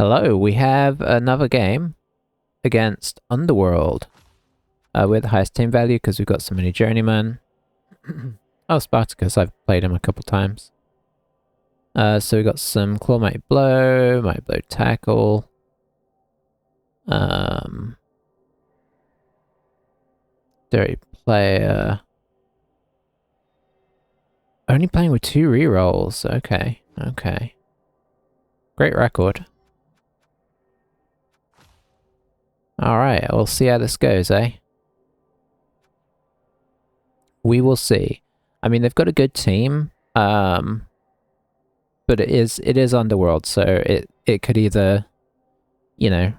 Hello, we have another game against Underworld. We're the highest team value because we've got so many journeymen. Oh, Spartacus, I've played him a couple times. So we've got some Claw, Mighty Blow, Tackle. Dirty player. Only playing with 2 rerolls. Okay. Great record. Alright, we'll see how this goes, eh? We will see. I mean, they've got a good team, but it is Underworld, so it could either, you know,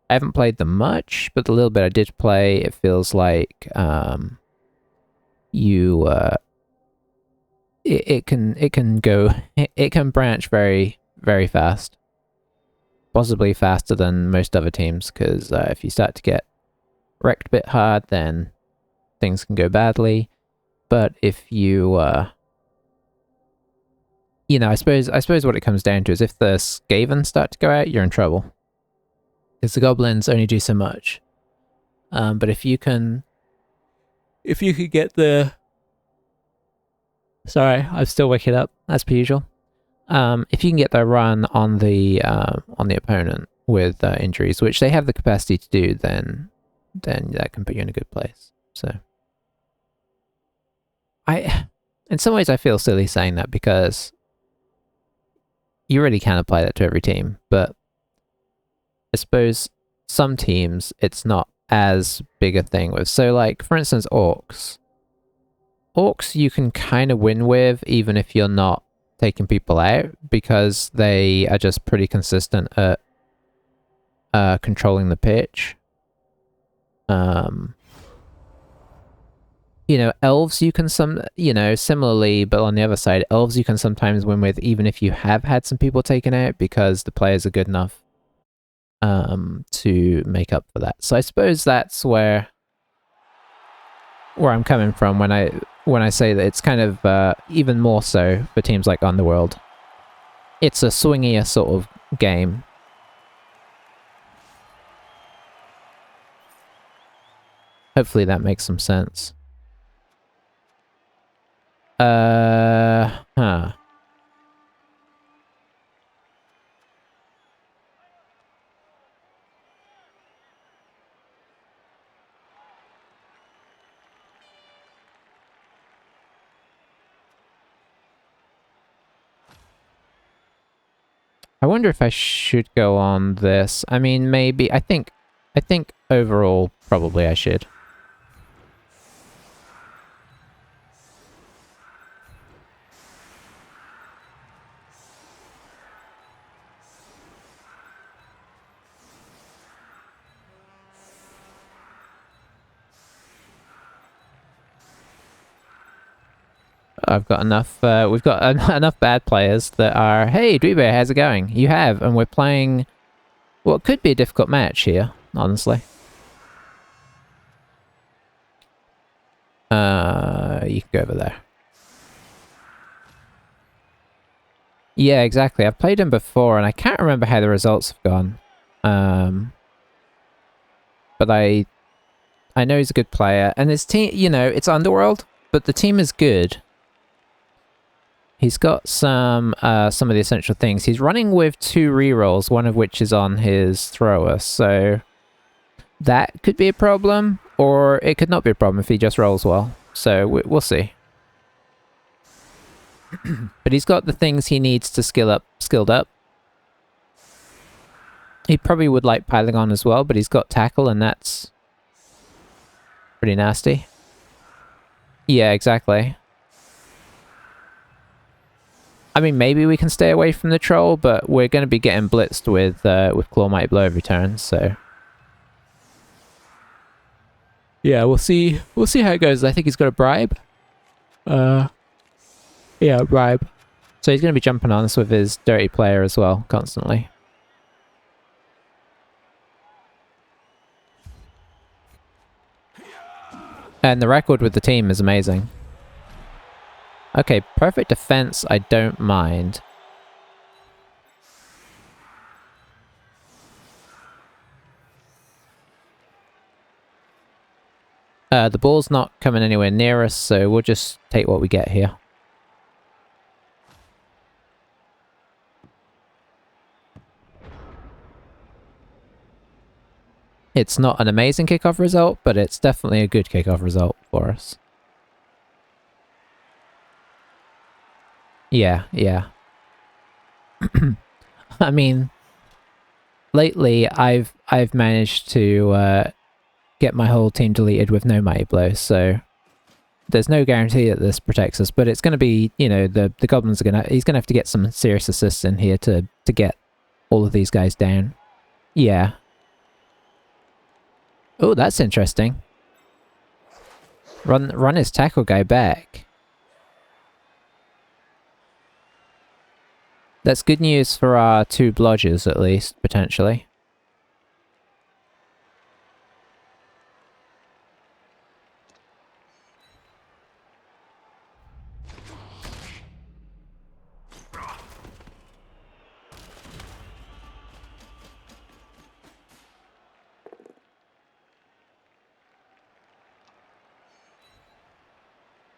I haven't played them much, but the little bit I did play, it feels like it can branch very, very fast. Possibly faster than most other teams, because if you start to get wrecked a bit hard, then things can go badly. But if you, you know, I suppose what it comes down to is if the Skaven start to go out, you're in trouble. Because the goblins only do so much. But if you could get the... Sorry, I'm still waking up, as per usual. If you can get the run on the opponent with injuries, which they have the capacity to do, then that can put you in a good place. So, in some ways, I feel silly saying that because you really can apply that to every team, but I suppose some teams it's not as big a thing with. So, like for instance, orcs. Orcs you can kind of win with even if you're not taking people out, because they are just pretty consistent at controlling the pitch. You know, elves you can similarly, but on the other side, elves you can sometimes win with even if you have had some people taken out, because the players are good enough to make up for that. So I suppose that's where I'm coming from when I say that it's kind of even more so for teams like Underworld. It's a swingier sort of game. Hopefully that makes some sense. Huh. I wonder if I should go on this. I mean, maybe. I think overall, probably I should. I've got enough, we've got enough bad players that are, hey, Druchii, how's it going? You have, and we're playing what could be a difficult match here, honestly. You can go over there. Yeah, exactly. I've played him before, and I can't remember how the results have gone. But I know he's a good player, and his team, you know, it's Underworld, but the team is good. He's got some of the essential things. He's running with 2 rerolls, one of which is on his thrower, so that could be a problem, or it could not be a problem if he just rolls well. So we'll see. But he's got the things he needs to skilled up. He probably would like piling on as well, but he's got tackle, and that's pretty nasty. Yeah, exactly. I mean, maybe we can stay away from the troll, but we're going to be getting blitzed with Claw, Mighty Blow every turn, so... Yeah, we'll see how it goes. I think he's got a bribe. Yeah, bribe. So he's going to be jumping on us with his dirty player as well, constantly. And the record with the team is amazing. Okay, perfect defense, I don't mind. The ball's not coming anywhere near us, so we'll just take what we get here. It's not an amazing kickoff result, but it's definitely a good kickoff result for us. Yeah, yeah. I mean, lately I've managed to get my whole team deleted with no mighty blows, so there's no guarantee that this protects us, but it's going to be, you know, the goblins are he's going to have to get some serious assists in here to get all of these guys down. Yeah. Oh, that's interesting. Run his tackle guy back. That's good news for our 2 blodgers, at least, potentially.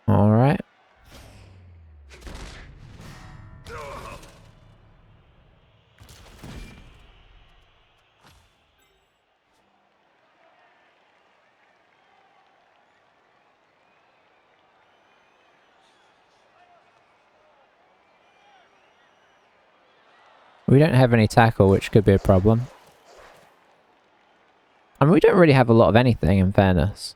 Alright. We don't have any tackle, which could be a problem. I mean, we don't really have a lot of anything, in fairness.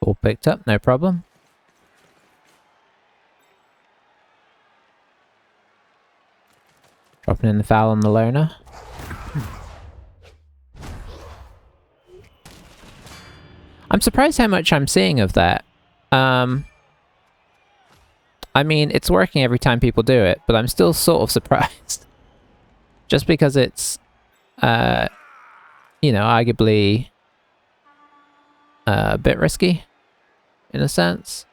All picked up, no problem. Dropping in the foul on the loner. I'm surprised how much I'm seeing of that. I mean, it's working every time people do it, but I'm still sort of surprised. Just because it's, you know, arguably a bit risky, in a sense.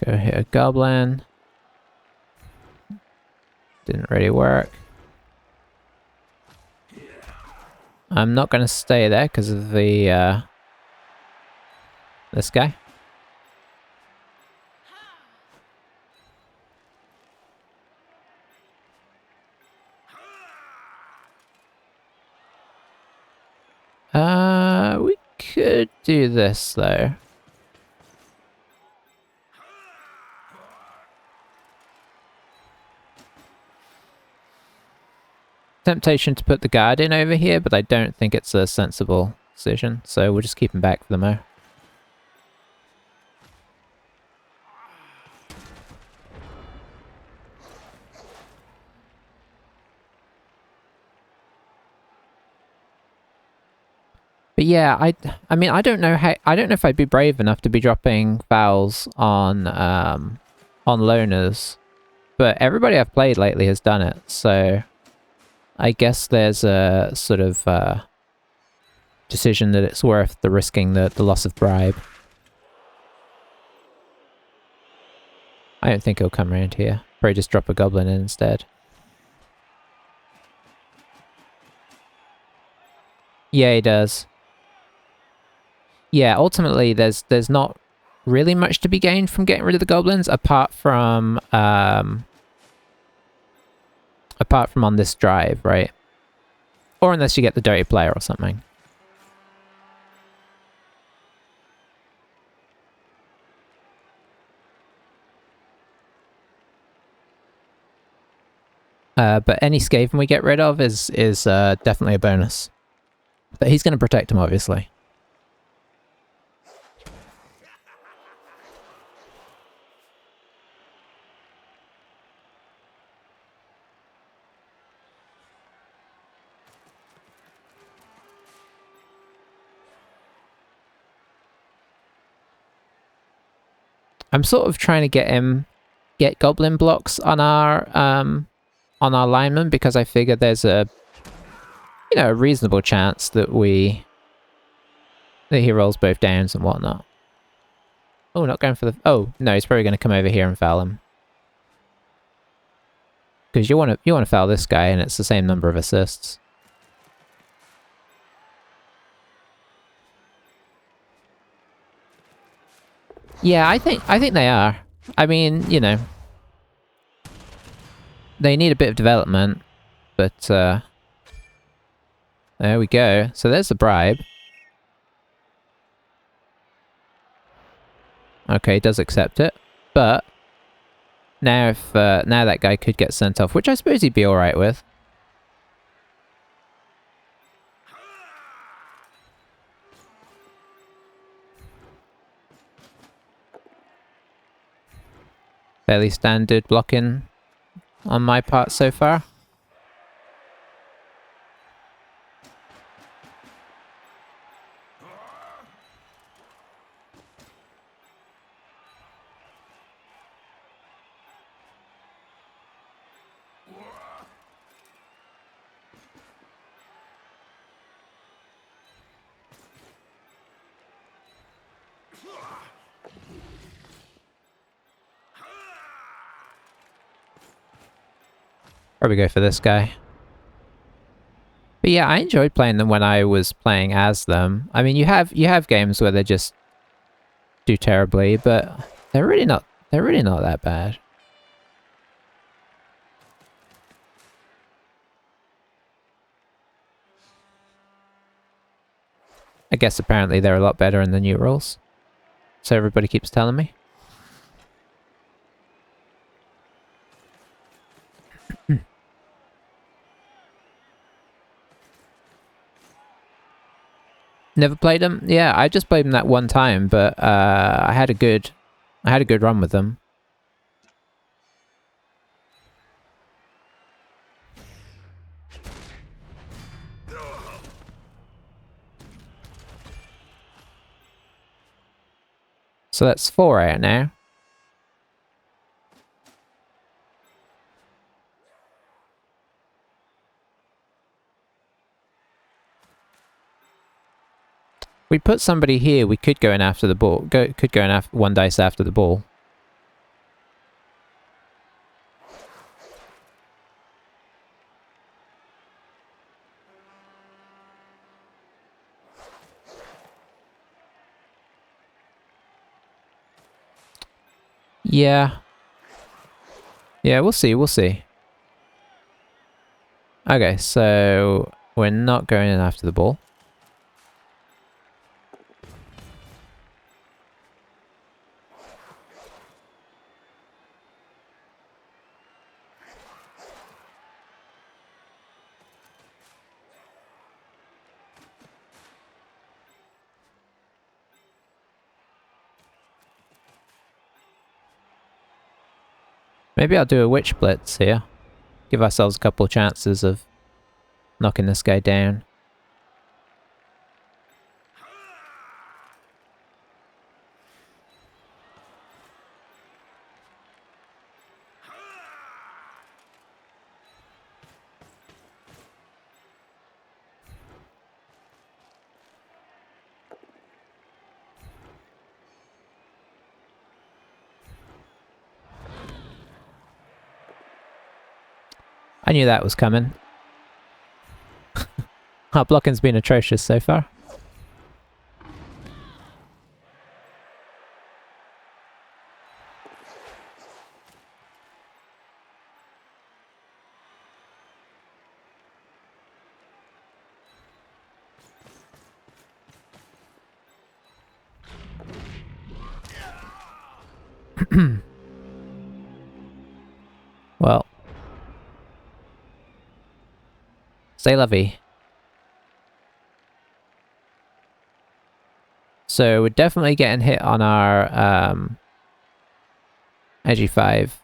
Go hit a goblin. Didn't really work. I'm not going to stay there because of the, this guy. We could do this, though. Temptation to put the guard in over here, but I don't think it's a sensible decision, so we'll just keep him back for the mo. But yeah, I mean, I don't know if I'd be brave enough to be dropping fouls on loners, but everybody I've played lately has done it, so I guess there's a sort of decision that it's worth the risking the loss of bribe. I don't think he'll come around here. Probably just drop a goblin in instead. Yeah, he does. Yeah, ultimately there's not really much to be gained from getting rid of the goblins apart from on this drive, right? Or unless you get the dirty player or something. But any Skaven we get rid of is definitely a bonus. But he's going to protect him, obviously. I'm sort of trying to get goblin blocks on our lineman, because I figure there's a reasonable chance that he rolls both downs and whatnot. Oh, not going for the... Oh, no, he's probably going to come over here and foul him. Because you want to foul this guy, and it's the same number of assists. Yeah, I think they are. I mean, they need a bit of development, but there we go. So there's the bribe. Okay, he does accept it, but now now that guy could get sent off, which I suppose he'd be all right with. Fairly standard blocking on my part so far. Probably go for this guy. But yeah, I enjoyed playing them when I was playing as them. I mean, you have games where they just do terribly, but they're really not that bad. I guess apparently they're a lot better in the new rules. So everybody keeps telling me. Never played them? Yeah, I just played them that one time, but I had a good run with them. So that's 4 out now. We put somebody here, we could go in after the ball. Could go in after 1 dice after the ball. Yeah. Yeah, we'll see, we'll see. Okay, so we're not going in after the ball. Maybe I'll do a witch blitz here. Give ourselves a couple of chances of knocking this guy down. I knew that was coming. Our blocking's been atrocious so far. Well. C'est la vie. So we're definitely getting hit on our Edgy 5.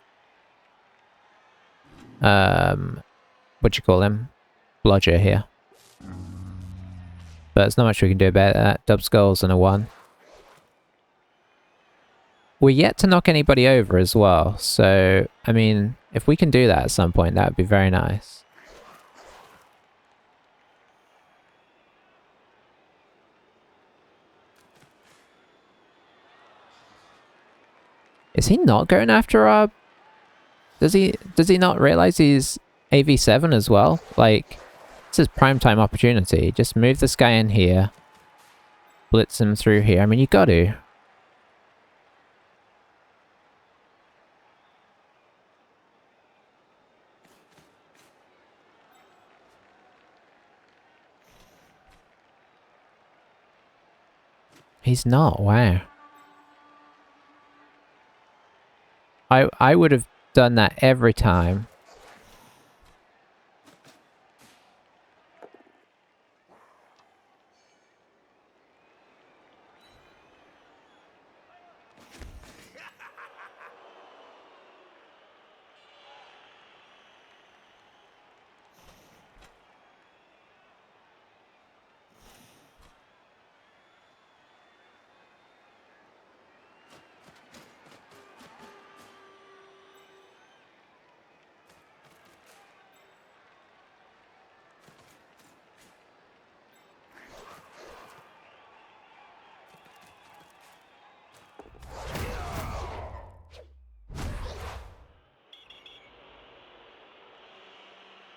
What do you call him? Blodger here. But there's not much we can do about that. Dub skulls and a 1. We're yet to knock anybody over as well, so, I mean, if we can do that at some point, that would be very nice. Is he not going after our... Does he not realize he's AV7 as well? Like, this is prime time opportunity. Just move this guy in here. Blitz him through here. I mean, you got to. He's not, wow. I would have done that every time.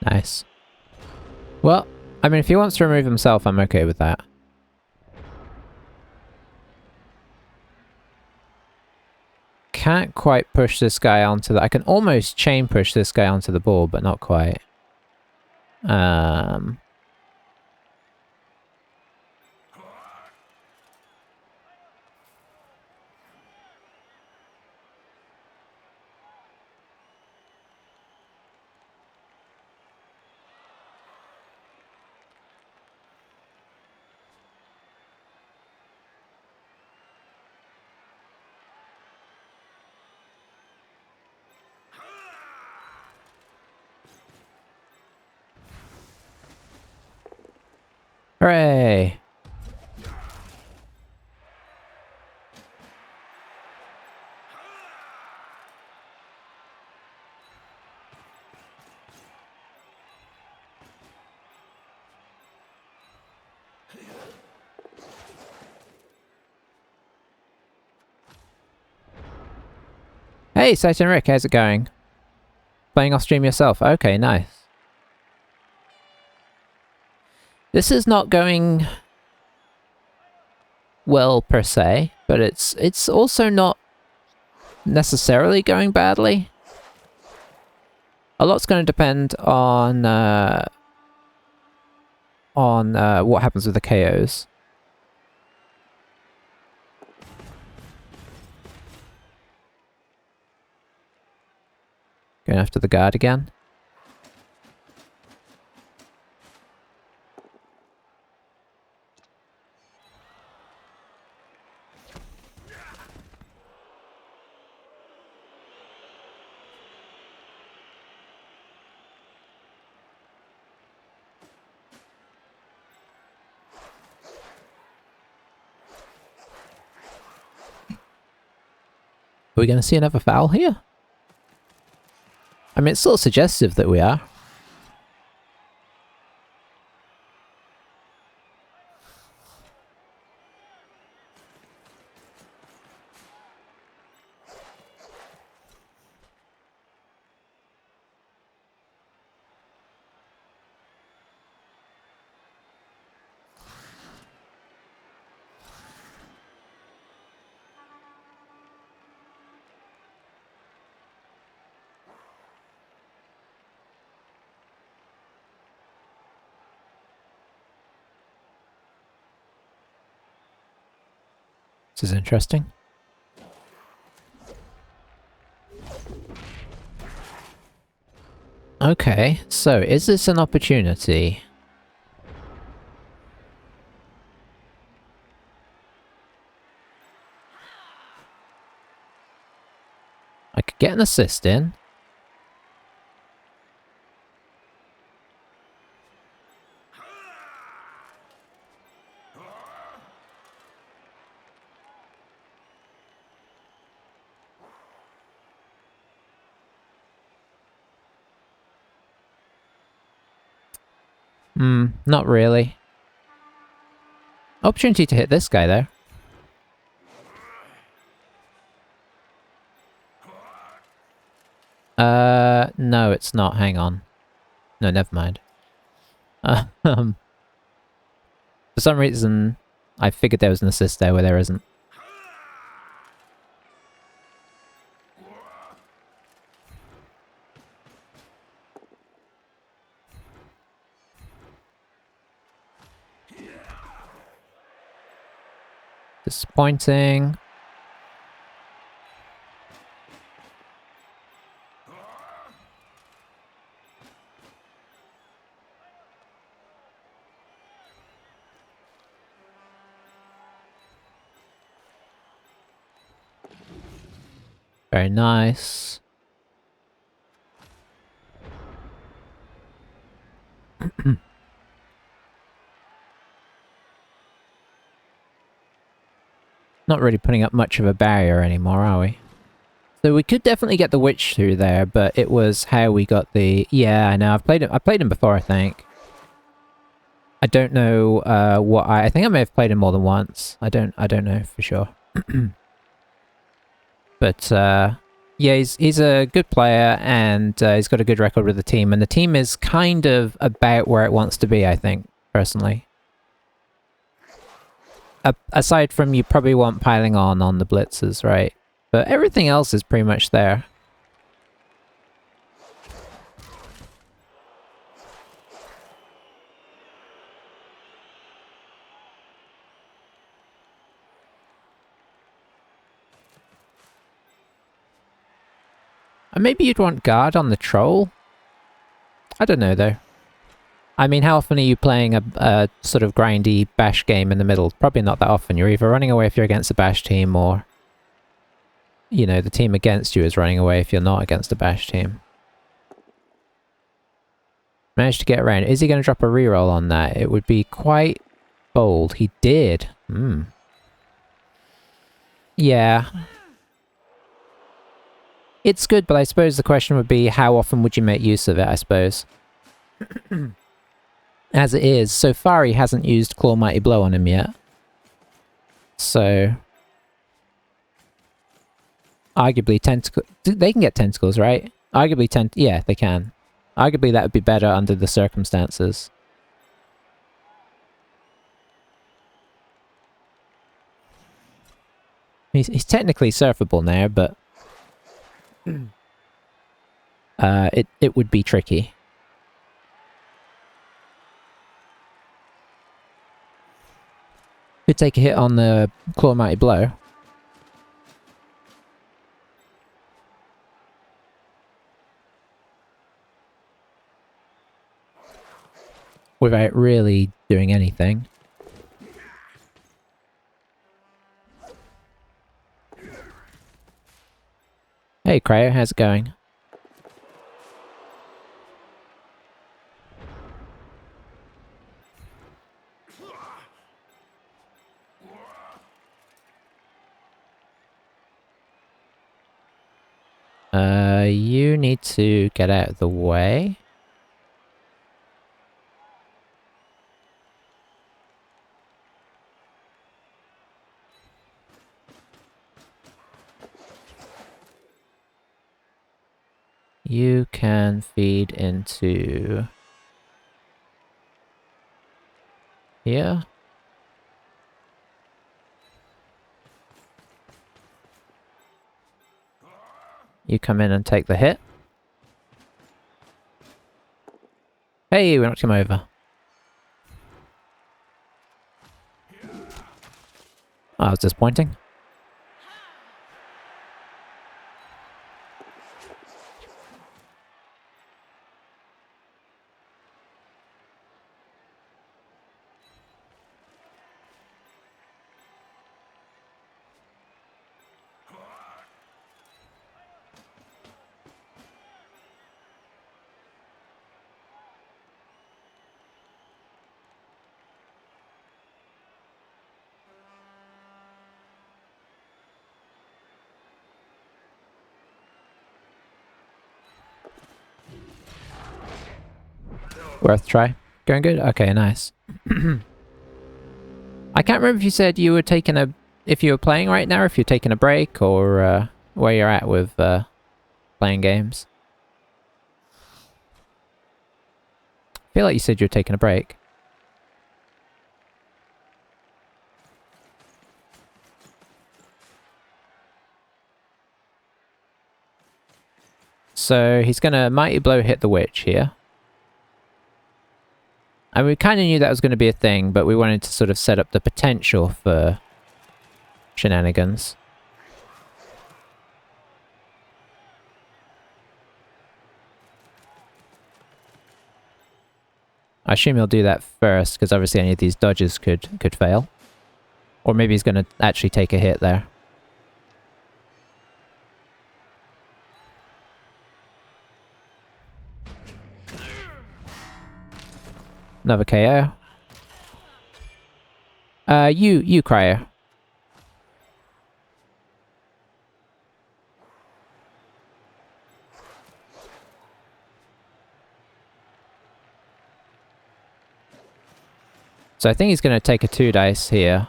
Nice. Well, I mean, if he wants to remove himself, I'm okay with that. Can't quite push this guy onto the... I can almost chain push this guy onto the ball, but not quite. Hooray! Hey, Satan Rick, how's it going? Playing off stream yourself? Okay, nice. This is not going well per se, but it's also not necessarily going badly. A lot's going to depend on what happens with the KOs. Going after the guard again. Are we going to see another foul here? I mean, it's sort of suggestive that we are. This is interesting. Okay, so is this an opportunity? Get an assist in. Not really. Opportunity to hit this guy there. No, it's not. Hang on. No, never mind. For some reason, I figured there was an assist there where there isn't. Disappointing. Very nice. Not really putting up much of a barrier anymore, are we? So we could definitely get the witch through there, but it was how we got the... Yeah, I know. I played him before, I think. I don't know what I think I may have played him more than once. I don't know for sure. But yeah, he's a good player, and he's got a good record with the team, and the team is kind of about where it wants to be, I think, personally. Aside from you probably want piling on the blitzers, right? But everything else is pretty much there. And maybe you'd want guard on the troll? I don't know, though. I mean, how often are you playing a sort of grindy bash game in the middle? Probably not that often. You're either running away if you're against a bash team, or... You know, the team against you is running away if you're not against a bash team. Managed to get around. Is he going to drop a reroll on that? It would be quite bold. He did. Yeah. It's good, but I suppose the question would be how often would you make use of it, I suppose. As it is, so far he hasn't used Claw Mighty Blow on him yet. So... Arguably tentacle... They can get tentacles, right? Arguably yeah, they can. Arguably that would be better under the circumstances. He's technically surfable now, but... it would be tricky. Could take a hit on the Claw Mighty Blow. Without really doing anything. Hey Cryo, how's it going? You need to get out of the way. You can feed into... here. You come in and take the hit. Hey, we knocked him over. Oh, that was disappointing. Worth try. Going good? Okay, nice. I can't remember if you said you were taking a... if you were playing right now, or if you're taking a break, or where you're at with playing games. I feel like you said you were taking a break. So he's gonna Mighty Blow hit the witch here. And we kind of knew that was going to be a thing, but we wanted to sort of set up the potential for shenanigans. I assume he'll do that first, because obviously any of these dodges could fail. Or maybe he's going to actually take a hit there. Another KO. You Cryo. So I think he's going to take a 2 dice here.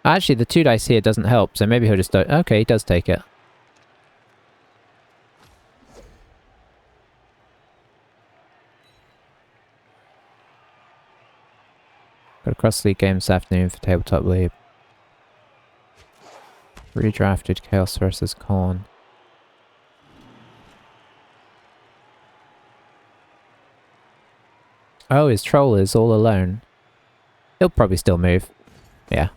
Actually, the 2 dice here doesn't help, so maybe he'll just... okay, he does take it. Got a cross-league game this afternoon for Tabletop League. Redrafted Chaos versus Corn. Oh, his troll is all alone. He'll probably still move. Yeah.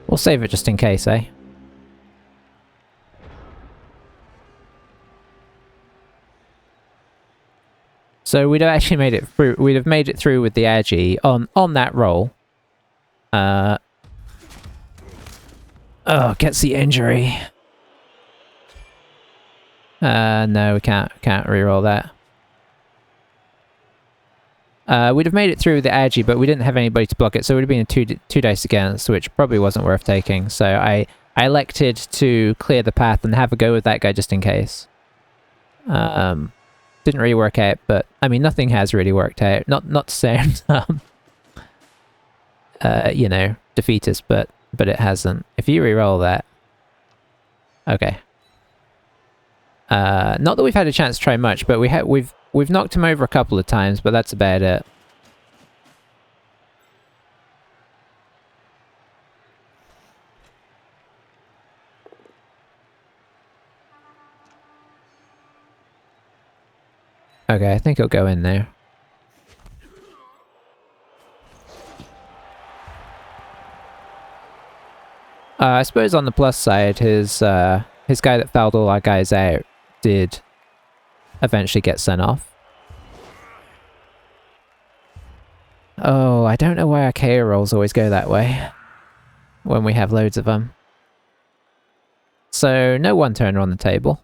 We'll save it just in case, eh? So we'd have actually made it through. We'd have made it through with the Agi on that roll. Oh, gets the injury. No, we can't reroll that. We'd have made it through the Agi, but we didn't have anybody to block it, so it would have been a two dice against, which probably wasn't worth taking. So I elected to clear the path and have a go with that guy just in case. Didn't really work out, but I mean nothing has really worked out. Not to sound you know, defeatist, but it hasn't. If you reroll that, okay. Not that we've had a chance to try much, but we've knocked him over a couple of times, but that's about it. Okay, I think he'll go in there. I suppose on the plus side, his guy that fouled all our guys out did eventually get sent off. Oh, I don't know why our KO rolls always go that way when we have loads of them. So, no one-turner on the table.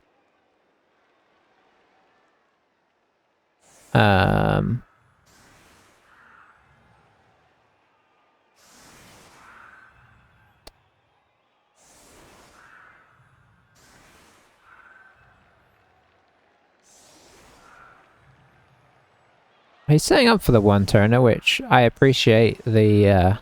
He's setting up for the one-turner, which I appreciate the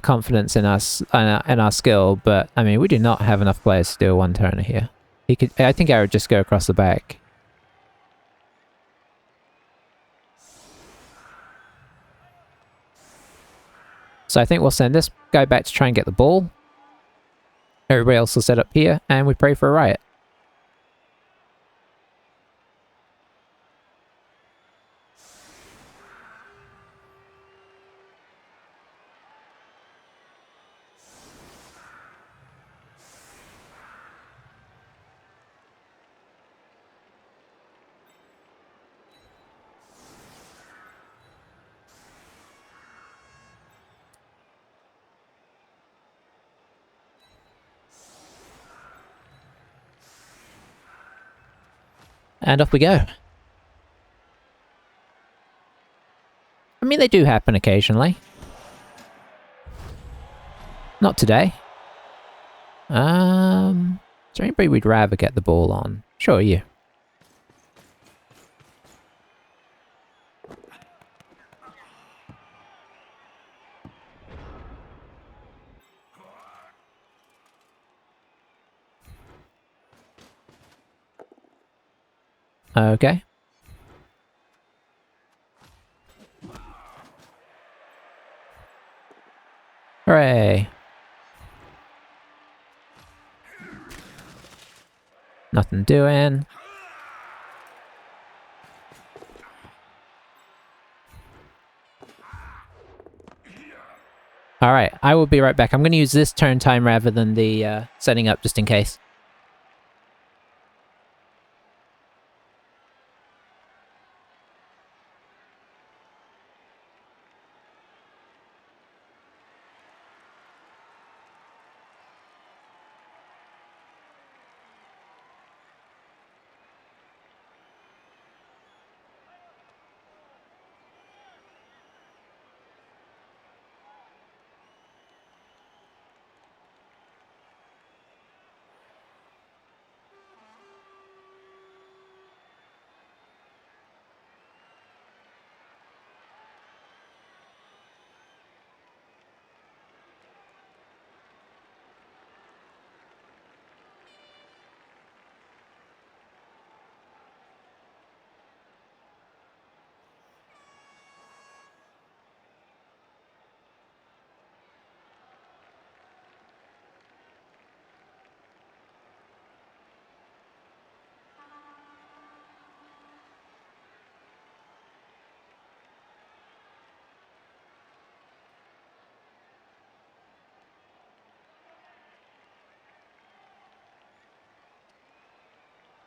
confidence in us and our skill, but I mean, we do not have enough players to do a one-turner here. He could. I think I would just go across the back. So I think we'll send this guy back to try and get the ball. Everybody else will set up here, and we pray for a riot. And off we go. I mean, they do happen occasionally. Not today. Is there anybody we'd rather get the ball on? Sure, you. Okay. Hooray. Nothing doing. Alright, I will be right back. I'm going to use this turn time rather than the setting up just in case.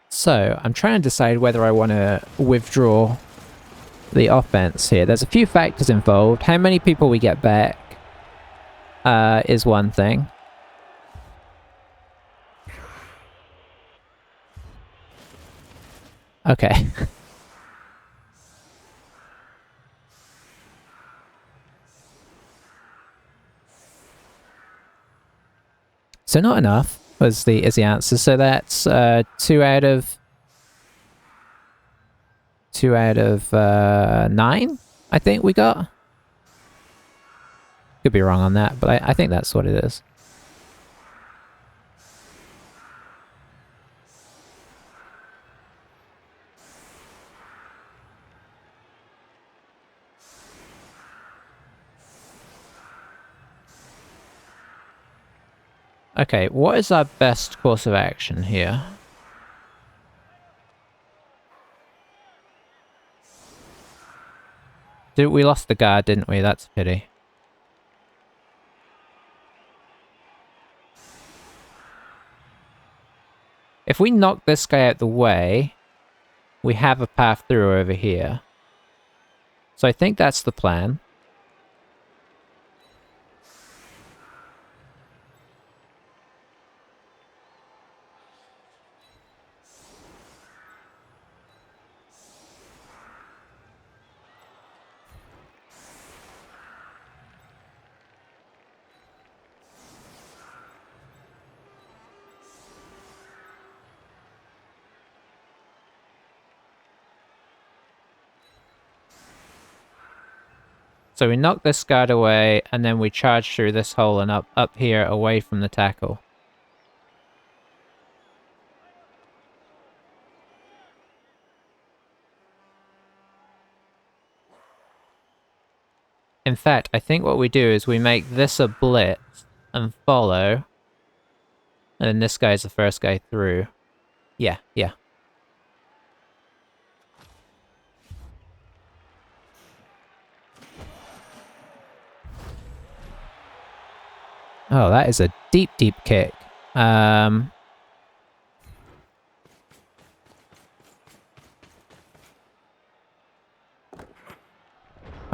So, I'm trying to decide whether I want to withdraw the offense here. There's a few factors involved. How many people we get back is one thing. Okay. So not enough is the answer. So that's 2 out of 9, I think we got. Could be wrong on that, but I think that's what it is. Okay, what is our best course of action here? We lost the guard, didn't we? That's a pity. If we knock this guy out the way, we have a path through over here. So I think that's the plan. So we knock this guard away, and then we charge through this hole and up here away from the tackle. In fact, I think what we do is we make this a blitz and follow. And then this guy's the first guy through. Yeah, yeah. Oh, that is a deep, deep kick.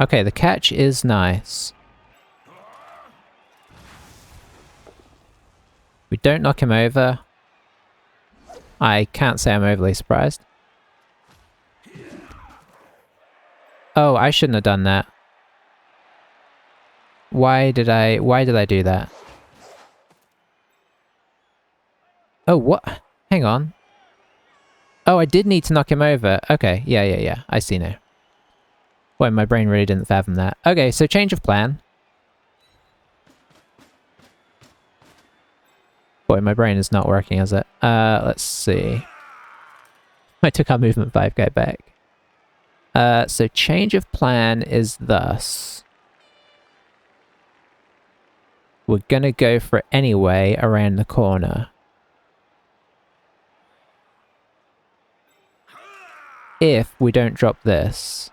Okay, the catch is nice. We don't knock him over. I can't say I'm overly surprised. Oh, I shouldn't have done that. Why did I do that? Oh, what? Hang on. Oh, I did need to knock him over. Okay, yeah. I see now. Boy, my brain really didn't fathom that. Okay, so change of plan. Boy, my brain is not working, is it? Let's see. I took our movement 5 guy back. So change of plan is thus. We're gonna go for it anyway around the corner. If we don't drop this.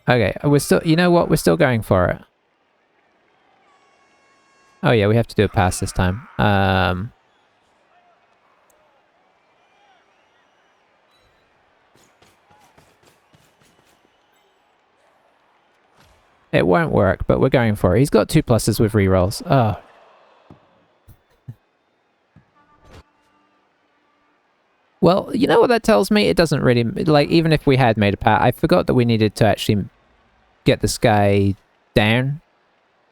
Okay, we're still, you know what? We're still going for it. Oh yeah, we have to do a pass this time. It won't work, but we're going for it. He's got 2 pluses with rerolls. Oh. Well, you know what that tells me? It doesn't really, like, even if we had made a pass, I forgot that we needed to actually get this guy down.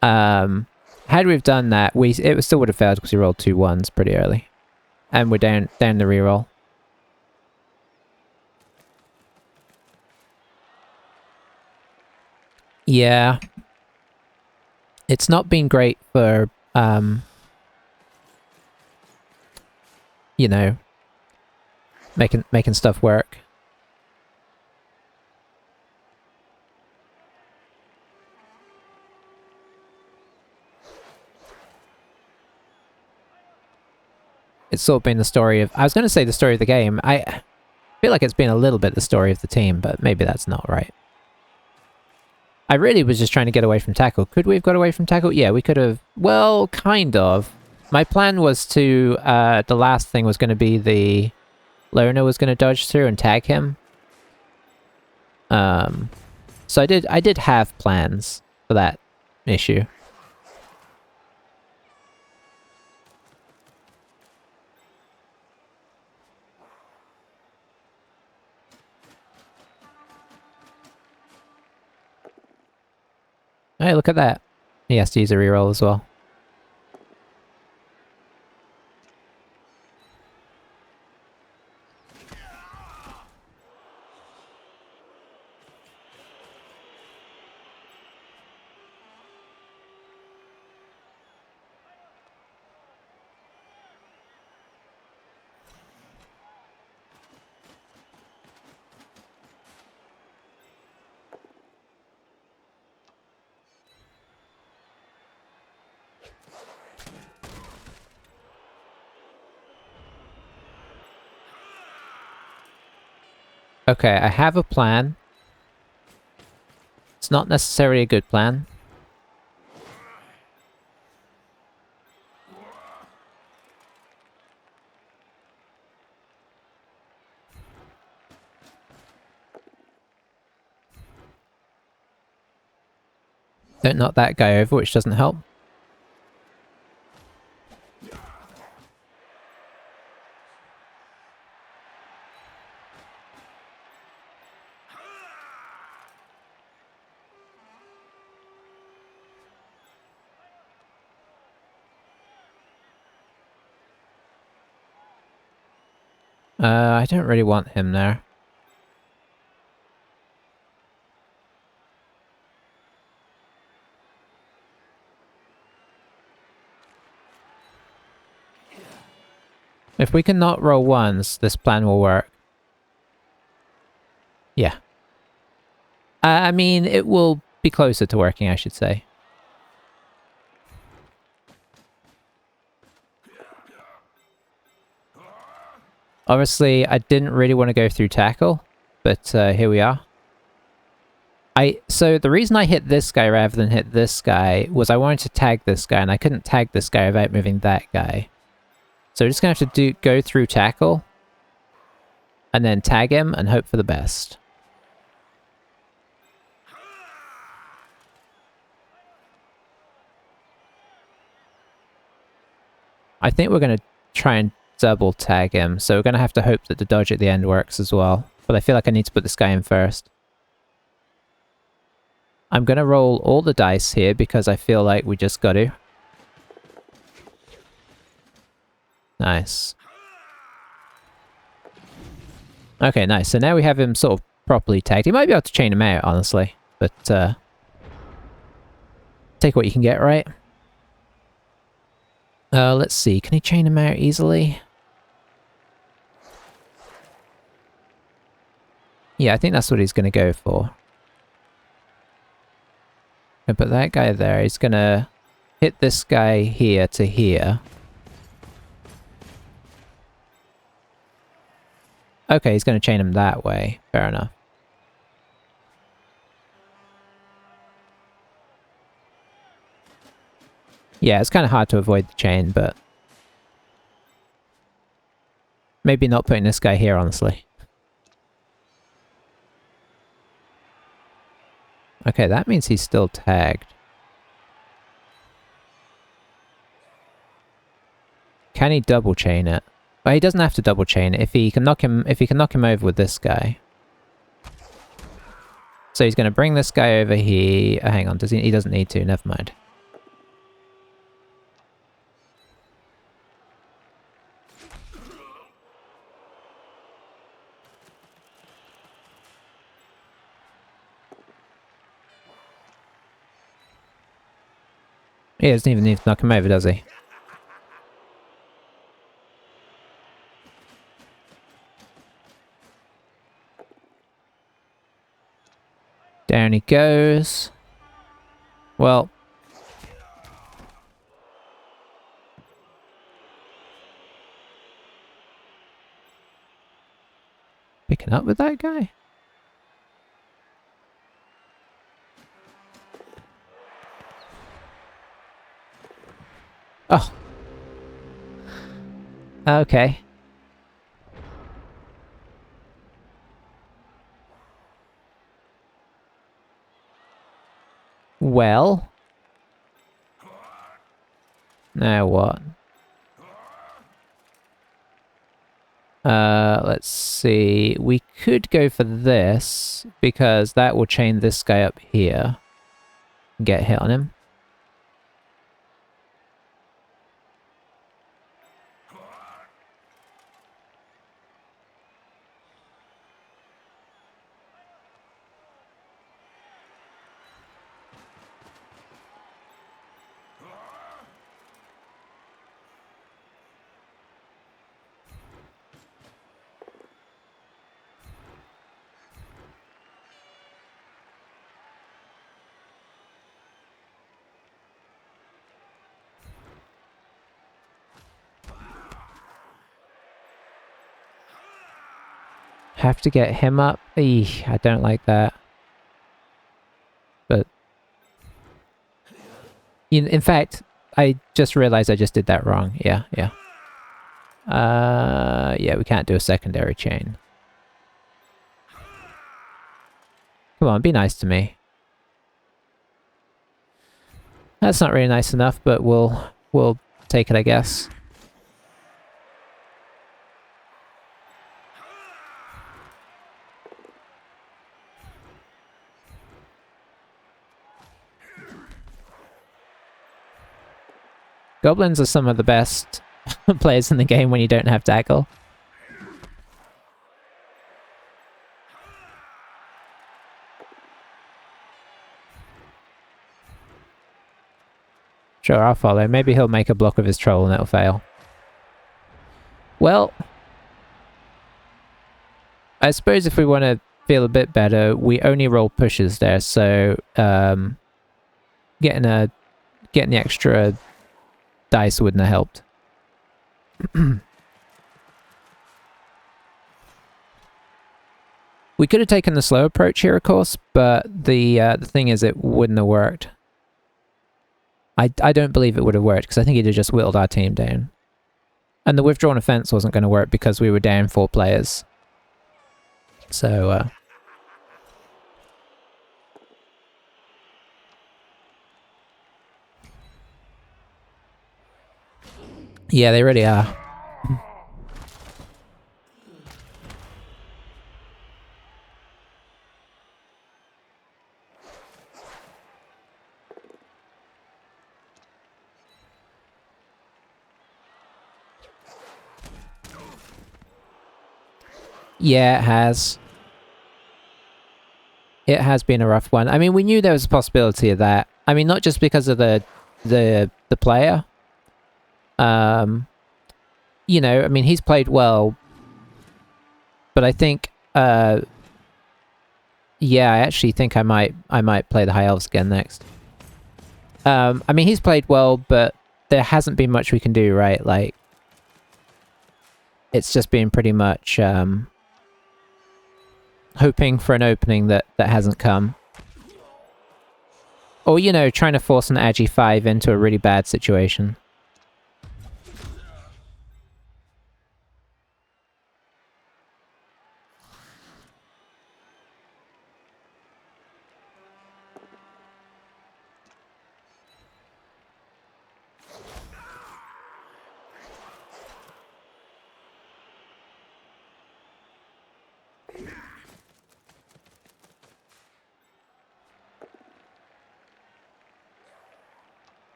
Had we have done that, it still would have failed because we rolled 2 1s pretty early. And we're down the reroll. Yeah. It's not been great for, you know, making stuff work. It's sort of been the story of, I was going to say the story of the game. I feel like it's been a little bit the story of the team, but maybe that's not right. I really was just trying to get away from tackle. Could we have got away from tackle? Yeah, we could have. Well, kind of. My plan was to, the last thing was going to be the loner was going to dodge through and tag him. So I did have plans for that issue. Hey, look at that. He has to use a reroll as well. Okay, I have a plan. It's not necessarily a good plan. Don't knock that guy over, which doesn't help. I don't really want him there. If we can not roll ones, this plan will work. Yeah. I mean, it will be closer to working, I should say. Obviously, I didn't really want to go through tackle, but here we are. So the reason I hit this guy rather than hit this guy was I wanted to tag this guy, and I couldn't tag this guy without moving that guy. So we're just going to have to go through tackle, and then tag him and hope for the best. I think we're going to try and double tag him, so we're going to have to hope that the dodge at the end works as well. But I feel like I need to put this guy in first. I'm going to roll all the dice here because I feel like we just got to. Nice. Okay, nice. So now we have him sort of properly tagged. He might be able to chain him out, honestly. But, take what you can get, right? Let's see. Can he chain him out easily? Yeah, I think that's what he's going to go for. Gonna put that guy there. He's going to hit this guy here to here. Okay, he's going to chain him that way. Fair enough. Yeah, it's kind of hard to avoid the chain, but... maybe not putting this guy here, honestly. Okay, that means he's still tagged. Can he double chain it? Well, he doesn't have to double chain it if he can knock him over with this guy. So he's going to bring this guy over here. Oh, hang on, he doesn't need to, never mind. He doesn't even need to knock him over, does he? Down he goes. Well. Picking up with that guy? Oh. Okay. Well. Now what? Let's see. We could go for this, because that will chain this guy up here. Get hit on him. Have to get him up. Eesh, I don't like that. But... in fact, I just realized I just did that wrong. Yeah. Yeah, we can't do a secondary chain. Come on, be nice to me. That's not really nice enough, but we'll take it, I guess. Goblins are some of the best players in the game when you don't have tackle. Sure, I'll follow. Maybe he'll make a block of his troll and it'll fail. Well, I suppose if we want to feel a bit better, we only roll pushes there, so getting the extra dice wouldn't have helped. We could have taken the slow approach here, of course, but the thing is, it wouldn't have worked. I don't believe it would have worked, because I think he'd have just whittled our team down. And the withdrawn offense wasn't going to work because we were down 4 players. So, yeah, they really are. Yeah, it has. It has been a rough one. I mean, we knew there was a possibility of that. I mean, not just because of the player. You know, I mean, he's played well, but I think, yeah, I actually think I might play the High Elves again next. I mean, he's played well, but there hasn't been much we can do, right? Like, it's just been pretty much hoping for an opening that hasn't come. Or, you know, trying to force an Agi 5 into a really bad situation.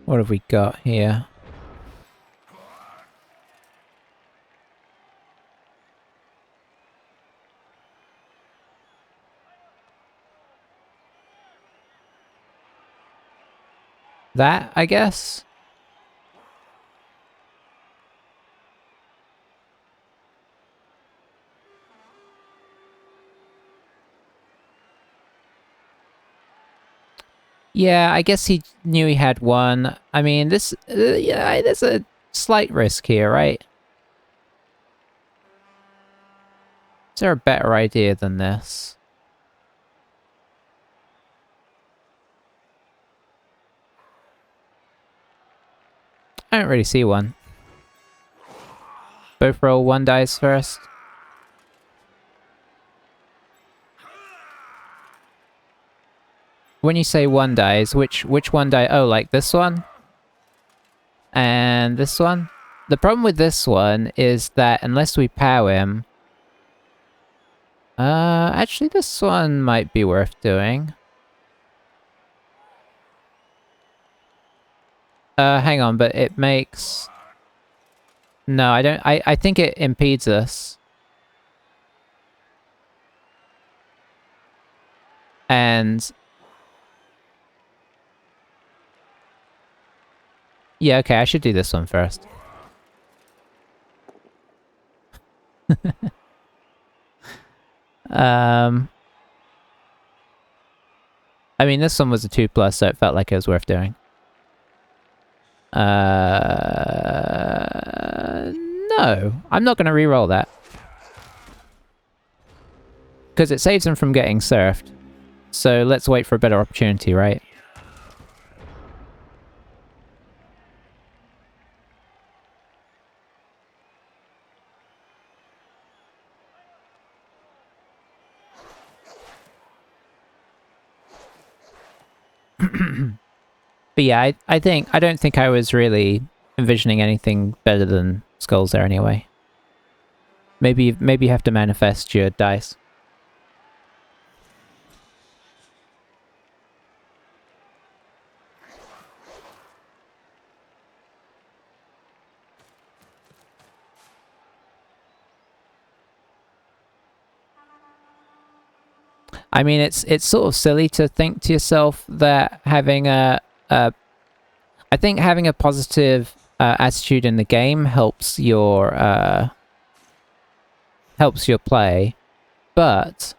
What have we got here? That, I guess? Yeah, I guess he knew he had one. I mean, this... yeah, there's a slight risk here, right? Is there a better idea than this? I don't really see one. Both roll 1 dice first. When you say 1 dice, which one die? Oh, like this one? And this one? The problem with this one is that unless we pow him... actually this one might be worth doing. Hang on, but it makes... No, I don't... I think it impedes us. And... yeah, okay, I should do this one first. I mean, this one was a 2+, so it felt like it was worth doing. No. I'm not going to re-roll that. Because it saves him from getting surfed. So let's wait for a better opportunity, right? But yeah, I don't think I was really envisioning anything better than skulls there anyway. Maybe you have to manifest your dice. I mean, it's sort of silly to think to yourself that having I think having a positive attitude in the game helps your play, but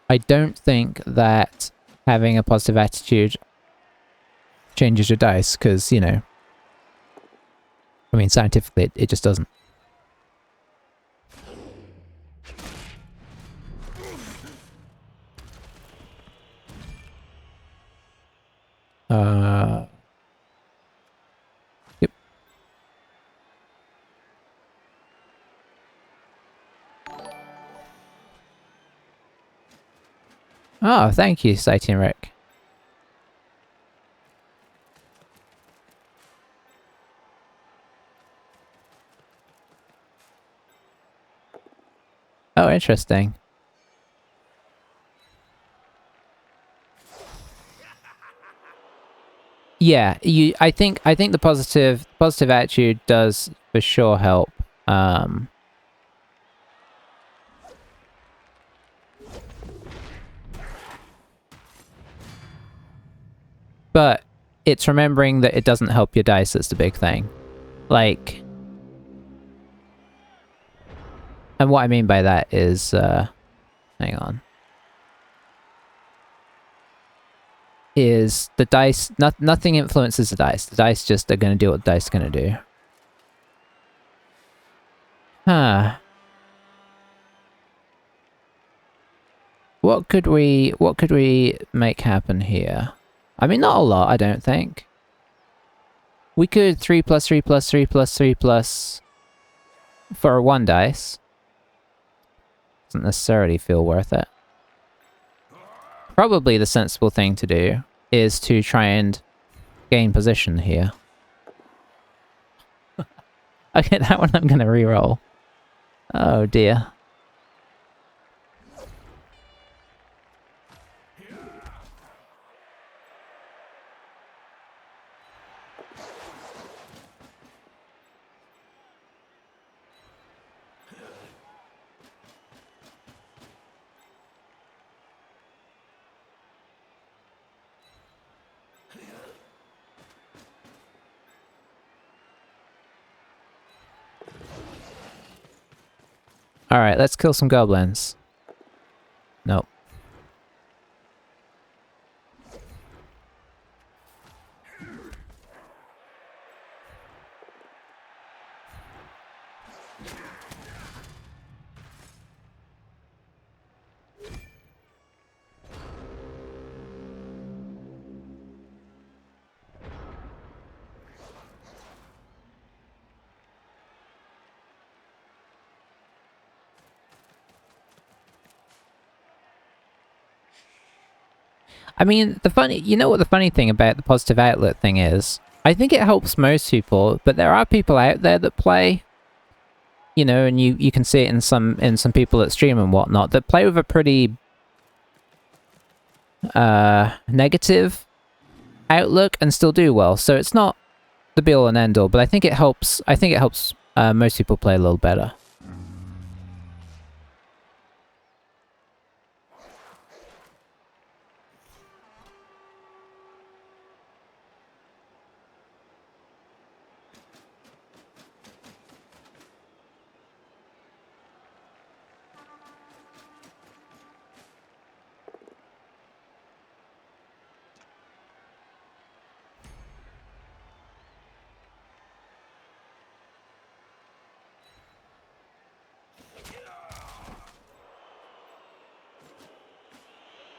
I don't think that having a positive attitude changes your dice, because, you know, I mean, scientifically, it just doesn't. Yep. Oh, thank you, Sighting Rick. Oh, interesting. Yeah, I think the positive attitude does for sure help. But it's remembering that it doesn't help your dice that's the big thing. Like, and what I mean by that is, hang on. Is the dice, nothing influences the dice. The dice just are going to do what the dice are going to do. Huh. What could we make happen here? I mean, not a lot, I don't think. We could 3 plus 3 plus 3 plus 3 plus for 1 dice. Doesn't necessarily feel worth it. Probably the sensible thing to do is to try and gain position here. Okay, that one I'm gonna reroll. Oh dear. Alright, let's kill some goblins. Nope. I mean, you know what the funny thing about the positive outlet thing is? I think it helps most people, but there are people out there that play, you know, and you can see it in some people that stream and whatnot, that play with a pretty negative outlook and still do well. So it's not the be all and end all, but I think it helps most people play a little better.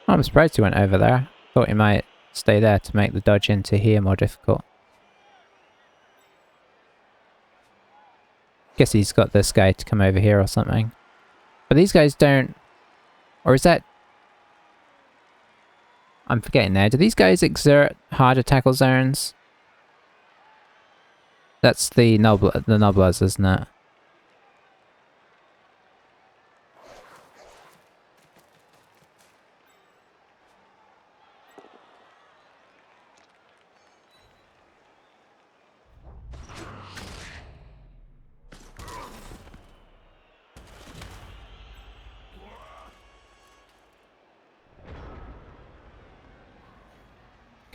I'm surprised he went over there. Thought he might stay there to make the dodge into here more difficult. Guess he's got this guy to come over here or something. But these guys don't... Or is that... I'm forgetting now. Do these guys exert harder tackle zones? That's the Nobblers, isn't it?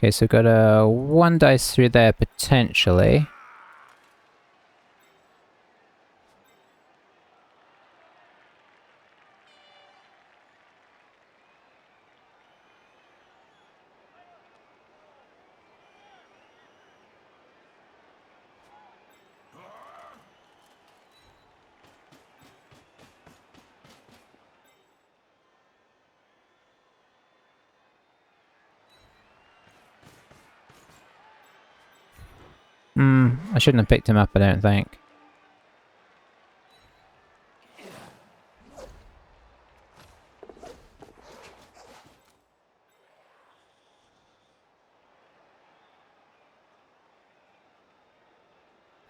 Okay, so got a 1 dice through there potentially. I shouldn't have picked him up, I don't think.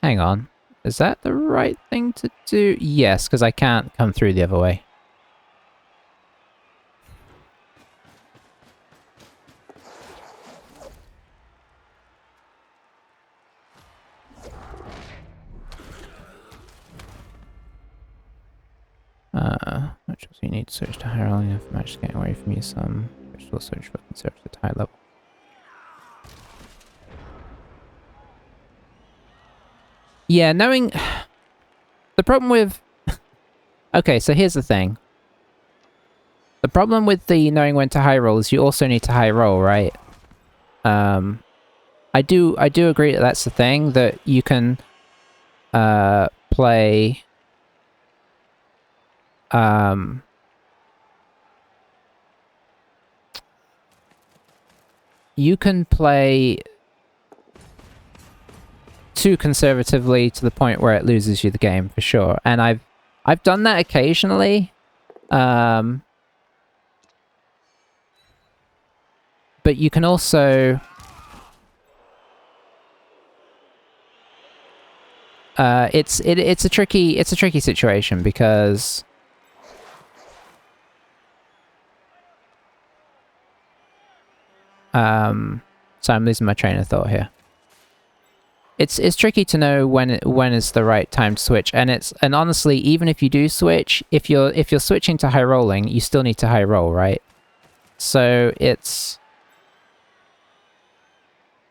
Hang on. Is that the right thing to do? Yes, because I can't come through the other way. Which also you need to switch to higher level if match getting away from you some. Which will switch for conservative at high level. Yeah, knowing... The problem with... Okay, so here's the thing. The problem with the knowing when to high roll is you also need to high roll, right? I do agree that that's the thing, that you can play... you can play too conservatively to the point where it loses you the game, for sure. And I've done that occasionally. But you can also... it's a tricky situation because... so I'm losing my train of thought here. It's tricky to know when is the right time to switch, and honestly, even if you do switch, if you're switching to high rolling, you still need to high roll, right? So it's...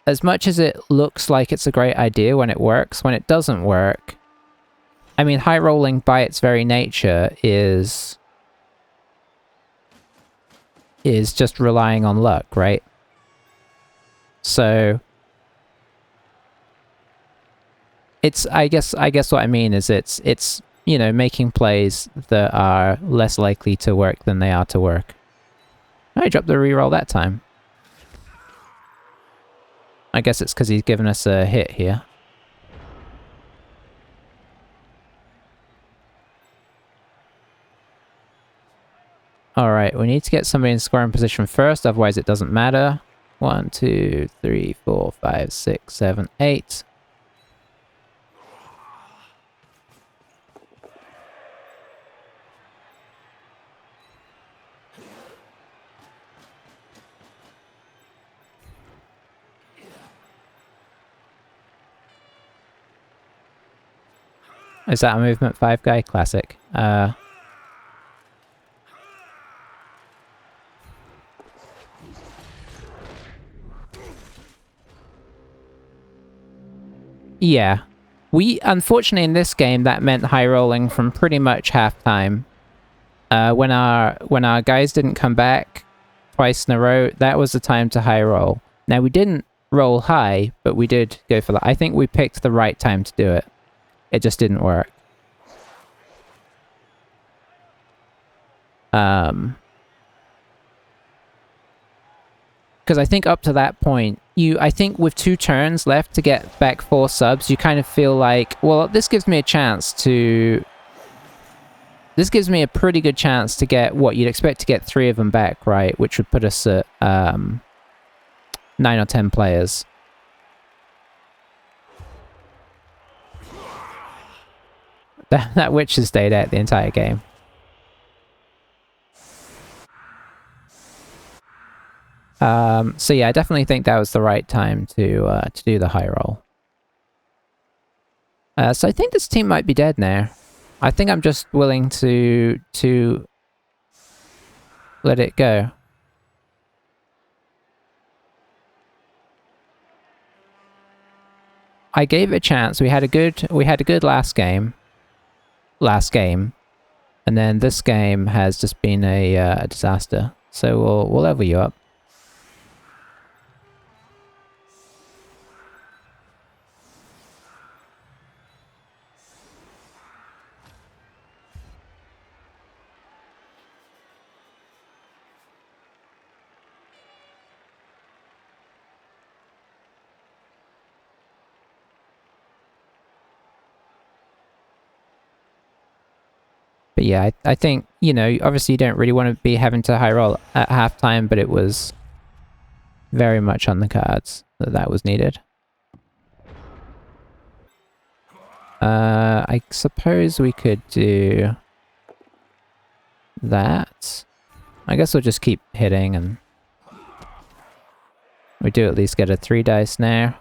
As much as it looks like it's a great idea when it works, when it doesn't work... I mean, high rolling by its very nature is just relying on luck, right? So... It's, I guess what I mean is it's, you know, making plays that are less likely to work than they are to work. I dropped the reroll that time. I guess it's because he's given us a hit here. Alright, we need to get somebody in scoring position first, otherwise it doesn't matter. 1, 2, 3, 4, 5, 6, 7, 8. Is that a movement 5 guy? Classic. Yeah. Unfortunately in this game, that meant high rolling from pretty much halftime. When our guys didn't come back twice in a row, that was the time to high roll. Now we didn't roll high, but we did go for that. I think we picked the right time to do it. It just didn't work. Because I think up to that point, I think with 2 turns left to get back 4 subs, you kind of feel like, well, this gives me a chance to... This gives me a pretty good chance to get what you'd expect to get 3 of them back, right? Which would put us at 9 or 10 players. That witch has stayed out the entire game. So yeah, I definitely think that was the right time to do the high roll. So I think this team might be dead now. I think I'm just willing to let it go. I gave it a chance. We had a good last game, and then this game has just been a disaster. So we'll level you up. But yeah, I think, you know, obviously you don't really want to be having to high roll at halftime, but it was very much on the cards that was needed. I suppose we could do that. I guess we'll just keep hitting, and we do at least get a 3 dice now.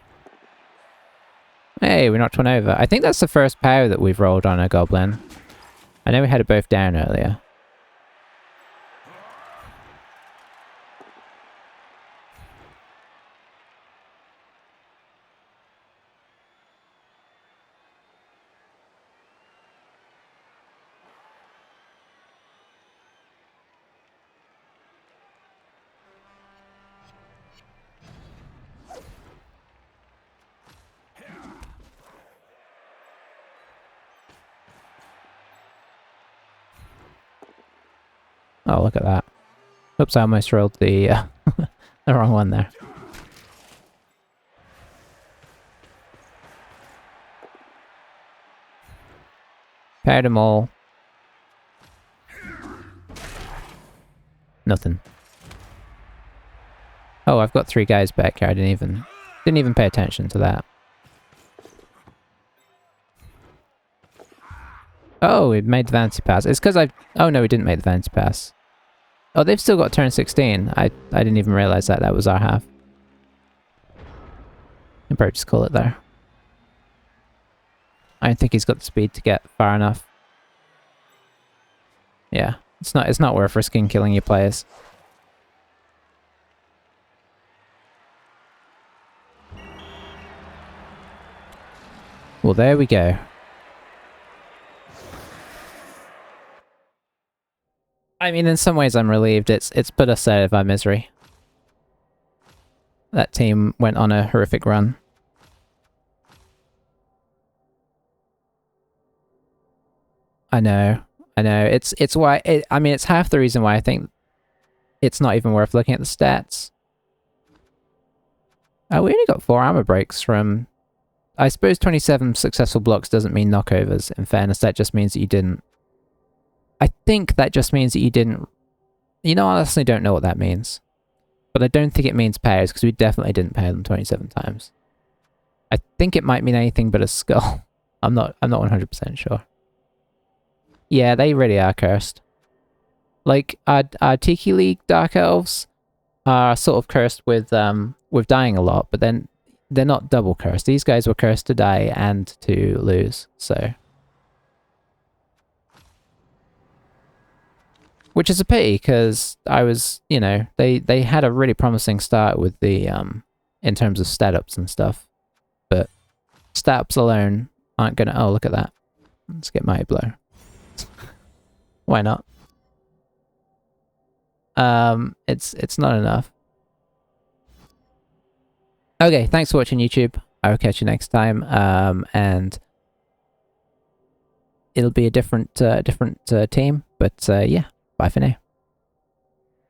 Hey, we knocked one over. I think that's the first power that we've rolled on a goblin. I know we had it both down earlier. Oh, look at that. Oops, I almost rolled the, the wrong one there. Paired them all. Nothing. Oh, I've got 3 guys back here. I didn't even pay attention to that. Oh, we made the vanity pass. It's because oh no, we didn't make the vanity pass. Oh, they've still got turn 16. I didn't even realize that was our half. I'll probably just call it there. I don't think he's got the speed to get far enough. Yeah, it's not worth risking killing your players. Well, there we go. I mean, in some ways I'm relieved. It's put us out of our misery. That team went on a horrific run. I know. It's why I mean, it's half the reason why I think it's not even worth looking at the stats. Oh, we only got 4 armor breaks from... I suppose 27 successful blocks doesn't mean knockovers. In fairness, that just means that you didn't... I think that just means that you didn't... You know, I honestly don't know what that means. But I don't think it means pairs, because we definitely didn't pair them 27 times. I think it might mean anything but a skull. I'm not 100% sure. Yeah, they really are cursed. Like, our Tiki League Dark Elves are sort of cursed with dying a lot, but then they're not double cursed. These guys were cursed to die and to lose, so... Which is a pity, because I was, you know, they had a really promising start with the, in terms of stat ups and stuff. But stat ups alone aren't gonna... Oh, look at that. Let's get Mighty Blow. Why not? It's not enough. Okay, thanks for watching, YouTube. I will catch you next time. And it'll be a different team, but yeah, bye for now.